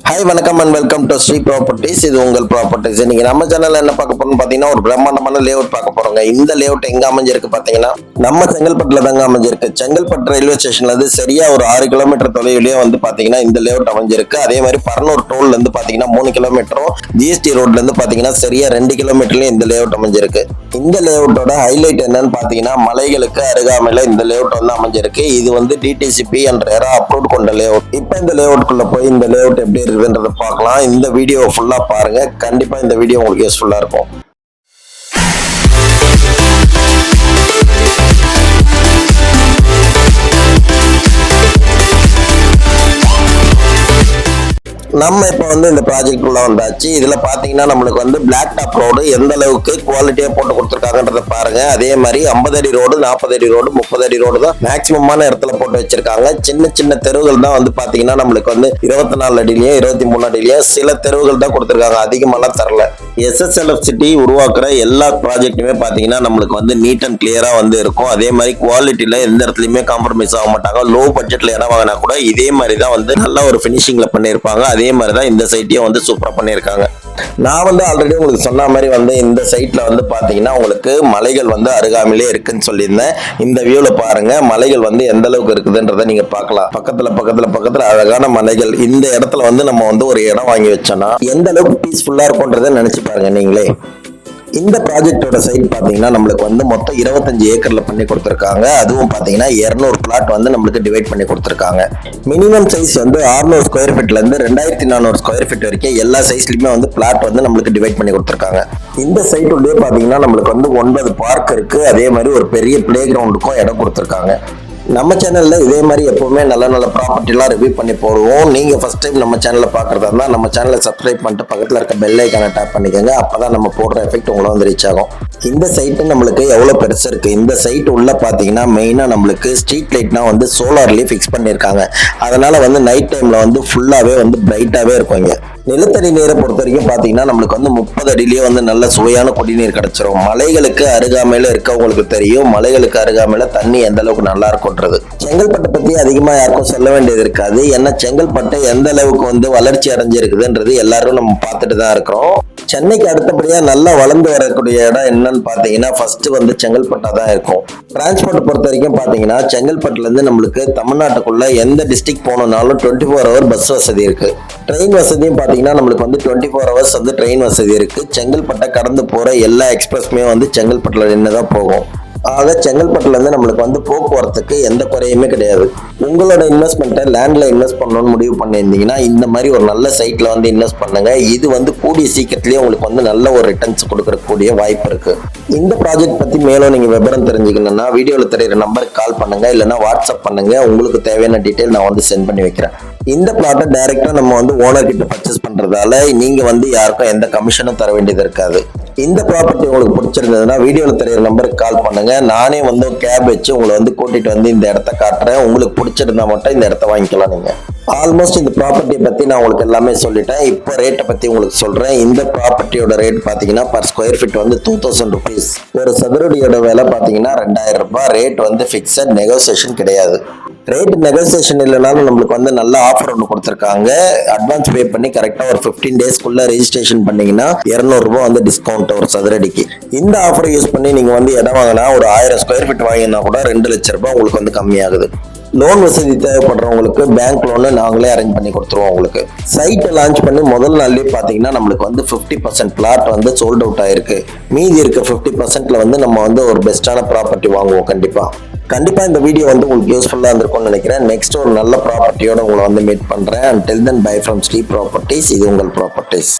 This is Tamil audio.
ஹாய் வணக்கம் and welcome to Sri properties. இது உங்கள் ப்ராப்பர்ட்டிஸ். இன்னைக்கு நம்ம சேனல்ல என்ன பார்க்க போறோம்னு பாத்தீங்கன்னா ஒரு பிரம்மாண்டமான லேஅவுட் பார்க்க போறோங்க. இந்த லேஅவுட் எங்க அமைஞ்சிருக்கு பாத்தீங்கன்னா நம்ம செங்கல்பட்டுல தாங்க அமைஞ்சிருக்கு. செங்கல்பட்டு ரயில்வே ஸ்டேஷன்ல இருந்து சரியா ஒரு 6 கிலோமீட்டர் தொலைவிலேயே வந்து பாத்தீங்கன்னா இந்த லேஅவுட் அமைஞ்சிருக்கு. அதே மாதிரி பரனூர் டோல்ல இருந்து பாத்தீங்கன்னா 3 கிலோமீட்டரும், ஜிஎஸ்டி ரோட்ல இருந்து பாத்தீங்கன்னா சரியா 2 கிலோமீட்டர்லயும் இந்த லேஅவுட் அமைஞ்சிருக்கு. இந்த லேஅவுட்டோட ஹைலைட் என்னன்னு பாத்தீங்கன்னா மலைகளுக்கு அருகாமையில இந்த லேஅவுட் வந்து அமைஞ்சிருக்கு. இது வந்து டிடிசிபி என்ற அப்ரூவ் கொண்ட லேஅவுட். இப்போ இந்த லேஅவுட்குள்ள போய் இந்த லேஅவுட் எப்படி இருக்குதுன்றத பார்க்கலாம். இந்த வீடியோ ஃபுல்லா பாருங்க. கண்டிப்பா இந்த வீடியோ உங்களுக்கு யூஸ்ஃபுல்லா இருக்கும். நம்ம இப்போ வந்து இந்த ப்ராஜெக்ட் உள்ள வந்தாச்சு. இதுல பாத்தீங்கன்னா நம்மளுக்கு வந்து பிளாக் டாப் ரோடு எந்த அளவுக்கு குவாலிட்டியா போட்டு கொடுத்துருக்காங்கன்றத பாருங்க. அதே மாதிரி 50 அடி ரோடு, 40 அடி ரோடு, 30 அடி ரோடு தான் மேக்சிமமான இடத்துல போட்டு வச்சிருக்காங்க. சின்ன சின்ன தெருவுகள் தான் வந்து பாத்தீங்கன்னா நம்மளுக்கு வந்து 24 அடியிலயும் 23 அடியிலயும் சில தெருவுகள் தான் கொடுத்துருக்காங்க. அதிகமாலாம் தரல. SSLF சிட்டி உருவாக்குற எல்லா ப்ராஜெக்ட்டுமே பாத்தீங்கன்னா நம்மளுக்கு வந்து நீட் அண்ட் கிளியரா வந்து இருக்கும். அதே மாதிரி குவாலிட்டியில எந்த இடத்துலயுமே காம்ப்ரமைஸ் ஆக மாட்டாங்க. லோ பட்ஜெட்ல இடம் வாங்கினா கூட இதே மாதிரி தான் வந்து நல்ல ஒரு பினிஷிங்ல பண்ணிருப்பாங்க. அதே மாதிரி தான் இந்த சைட்டையும் வந்து சூப்பரா பண்ணியிருக்காங்க. நான் வந்து ஆல்ரெடி உங்களுக்கு சொன்ன மாதிரி வந்து இந்த சைட்ல வந்து பாத்தீங்கன்னா உங்களுக்கு மலைகள் வந்து அருகாமையிலே இருக்குன்னு சொல்லியிருந்தேன். இந்த வியூல பாருங்க மலைகள் வந்து எந்த அளவுக்கு இருக்குதுன்றத நீங்க பார்க்கலாம். பக்கத்துல அழகான மலைகள். இந்த இடத்துல வந்து நம்ம வந்து ஒரு இடம் வாங்கி வச்சோம்னா எந்த அளவுக்கு பீஸ்ஃபுல்லா இருக்கும்ன்றத நினைச்சு பாருங்க நீங்களே. இந்த ப்ராஜெக்டோட சைட் பாத்தீங்கன்னா நம்மளுக்கு வந்து மொத்தம் 25 ஏக்கர்ல பண்ணி கொடுத்துருக்காங்க. அதுவும் பாத்தீங்கன்னா 200 பிளாட் வந்து நம்மளுக்கு டிவைட் பண்ணி கொடுத்துருக்காங்க. மினிமம் சைஸ் வந்து 600 ஸ்கொயர் ஃபீட்ல இருந்து 2400 ஸ்கொயர் ஃபீட் வரைக்கும் எல்லா சைஸ்லயுமே வந்து பிளாட் வந்து நம்மளுக்கு டிவைட் பண்ணி கொடுத்துருக்காங்க. இந்த சைட் உள்ளே பாத்தீங்கன்னா நம்மளுக்கு வந்து 9 பார்க் இருக்கு. அதே மாதிரி ஒரு பெரிய பிளே கிரவுண்டுக்கும் இடம் கொடுத்துருக்காங்க. நம்ம சேனல்ல இதே மாதிரி எப்பவுமே நல்ல ப்ராப்பர்ட்டிலாம் ரிவ்யூ பண்ணி போடுவோம். நீங்க ஃபர்ஸ்ட் டைம் நம்ம சேனலை பாக்குறதா இருந்தா நம்ம சேனலை சப்ஸ்கிரைப் பண்ணிட்டு பக்கத்துல இருக்க பெல் ஐக்கானை டேப் பண்ணிக்கோங்க. அப்பதான் நம்ம போடுற எஃபெக்ட் உங்களை வந்து ரீச் ஆகும். இந்த சைட்டு நம்மளுக்கு எவ்வளவு பெருசு இருக்கு. இந்த சைட் உள்ள பாத்தீங்கன்னா மெயினா நம்மளுக்கு ஸ்ட்ரீட் லைட்னா வந்து சோலார்லயே ஃபிக்ஸ் பண்ணிருக்காங்க. அதனால வந்து நைட் டைம்ல வந்து ஃபுல்லாவே வந்து பிரைட்டாவே இருக்கும். இங்க நிலத்தடி நீரை பொறுத்த வரைக்கும் பாத்தீங்கன்னா நம்மளுக்கு வந்து 30 அடியிலேயே வந்து நல்ல சுவையான குடிநீர் கிடைச்சிரும். மலைகளுக்கு அருகாமையில இருக்கவங்களுக்கு தெரியும் மலைகளுக்கு அருகாமையில தண்ணி எந்த அளவுக்கு நல்லா இருக்கும்ன்றது. செங்கல்பட்டை பத்தி அதிகமா யாருக்கும் சொல்ல வேண்டியது இருக்காது. ஏன்னா செங்கல்பட்டு எந்த அளவுக்கு வந்து வளர்ச்சி அடைஞ்சிருக்குதுன்றது எல்லாரும் நம்ம பார்த்துட்டு தான் இருக்கிறோம். சென்னைக்கு அடுத்தபடியா நல்லா வளர்ந்து வரக்கூடிய இடம் என்னன்னு பாத்தீங்கன்னா ஃபர்ஸ்ட் வந்து செங்கல்பட்டா தான் இருக்கும். டிரான்ஸ்போர்ட் பொறுத்த வரைக்கும் பாத்தீங்கன்னா செங்கல்பட்டுல இருந்து நம்மளுக்கு தமிழ்நாட்டுக்குள்ள எந்த டிஸ்ட்ரிக்ட் போகணும்னாலும் 24 ஹவர் பஸ் வசதி இருக்கு. ட்ரெயின் வசதியும் பாத்தீங்கன்னா நம்மளுக்கு வந்து 24 ஹவர்ஸ் வந்து ட்ரெயின் வசதி இருக்கு. செங்கல்பட்டை கடந்து போற எல்லா எக்ஸ்பிரஸ்மே வந்து செங்கல்பட்டுல நின்னுதான் போகும். ஆக செங்கல்பட்டுல இருந்து நம்மளுக்கு வந்து போக்குவரத்துக்கு எந்த குறையுமே கிடையாது. உங்களோட இன்வெஸ்ட்மெண்ட்டை லேண்ட்ல இன்வெஸ்ட் பண்ணணும்னு முடிவு பண்ணியிருந்தீங்கன்னா இந்த மாதிரி ஒரு நல்ல சைட்ல வந்து இன்வெஸ்ட் பண்ணுங்க. இது வந்து கூடிய சீக்கிரத்திலேயே உங்களுக்கு வந்து நல்ல ஒரு ரிட்டர்ன்ஸ் கொடுக்கக்கூடிய வாய்ப்பு இருக்கு. இந்த ப்ராஜெக்ட் பத்தி மேலும் நீங்க விவரம் தெரிஞ்சுக்கணும்னா வீடியோல தெரியுற நம்பருக்கு கால் பண்ணுங்க, இல்லைன்னா வாட்ஸ்அப் பண்ணுங்க. உங்களுக்கு தேவையான டீட்டெயில் நான் வந்து சென்ட் பண்ணி வைக்கிறேன். இந்த பிளாட்டை டைரக்டா நம்ம வந்து ஓனர் கிட்ட பர்ச்சேஸ் பண்றதால நீங்க வந்து யாருக்கும் எந்த கமிஷனும் தர வேண்டியது இருக்காது. இந்த ப்ராப்பர்ட்டி உங்களுக்கு பிடிச்சிருந்ததுன்னா வீடியோல தெரியுற நம்பருக்கு கால் பண்ணுங்க. நானே வந்து கேப் வச்சு உங்களை வந்து கூட்டிட்டு வந்து இந்த இடத்த காட்டுறேன். உங்களுக்கு பிடிச்சிருந்தா மட்டும் இந்த இடத்த வாங்கிக்கலாம். நீங்க ஆல்மோஸ்ட் இந்த ப்ராப்பர்ட்டியை பத்தி நான் உங்களுக்கு எல்லாமே சொல்லிட்டேன். இப்போ ரேட்டை பத்தி உங்களுக்கு சொல்றேன். இந்த ப்ராப்பர்ட்டியோட ரேட் பாத்தீங்கன்னா பர் ஸ்கொயர் ஃபீட் வந்து 2000 ருபீஸ். ஒரு சதுரடியோட விலை பாத்தீங்கன்னா 2000 ரூபாய். ரேட் வந்து பிக்சட், நெகோசியேஷன் கிடையாது. ரேட் நெகோசியேஷன் இல்லைனாலும் நம்மளுக்கு வந்து நல்ல ஆஃபர் ஒன்று கொடுத்துருக்காங்க. அட்வான்ஸ் பே பண்ணி கரெக்டாக ஒரு 15 டேஸ்க்குள்ள ரெஜிஸ்ட்ரேஷன் பண்ணீங்கன்னா 200 ரூபாய் வந்து டிஸ்கவுண்ட் ஒரு சதுரடிக்கு. இந்த ஆஃபரை யூஸ் பண்ணி நீங்க வந்து இடம் வாங்கினா ஒரு 1000 ஸ்கொயர் ஃபீட் வாங்கினா கூட 2 லட்சம் ரூபாய் உங்களுக்கு வந்து கம்மியாகுது. லோன் வசதி தேவைப்படுறவங்களுக்கு பேங்க் லோனு நாங்களே அரேஞ்ச் பண்ணி கொடுத்துருவோம். உங்களுக்கு சைட்டை லான்ச் பண்ணி முதல் நாள்லயே பாத்தீங்கன்னா நம்மளுக்கு வந்து 50% பிளாட் வந்து சோல்ட் அவுட் ஆயிருக்கு. மீதி இருக்க 50%ல வந்து நம்ம வந்து ஒரு பெஸ்டான ப்ராப்பர்ட்டி வாங்குவோம். கண்டிப்பா இந்த வீடியோ வந்து உங்களுக்கு யூஸ்ஃபுல்லா இருந்திருக்கும்னு நினைக்கிறேன். நெக்ஸ்ட் ஒரு நல்ல ப்ராப்பர்ட்டியோட உங்களை வந்து மீட் பண்றேன். Until then, bye from Sri Properties. இது உங்கள் ப்ராப்பர்ட்டிஸ்.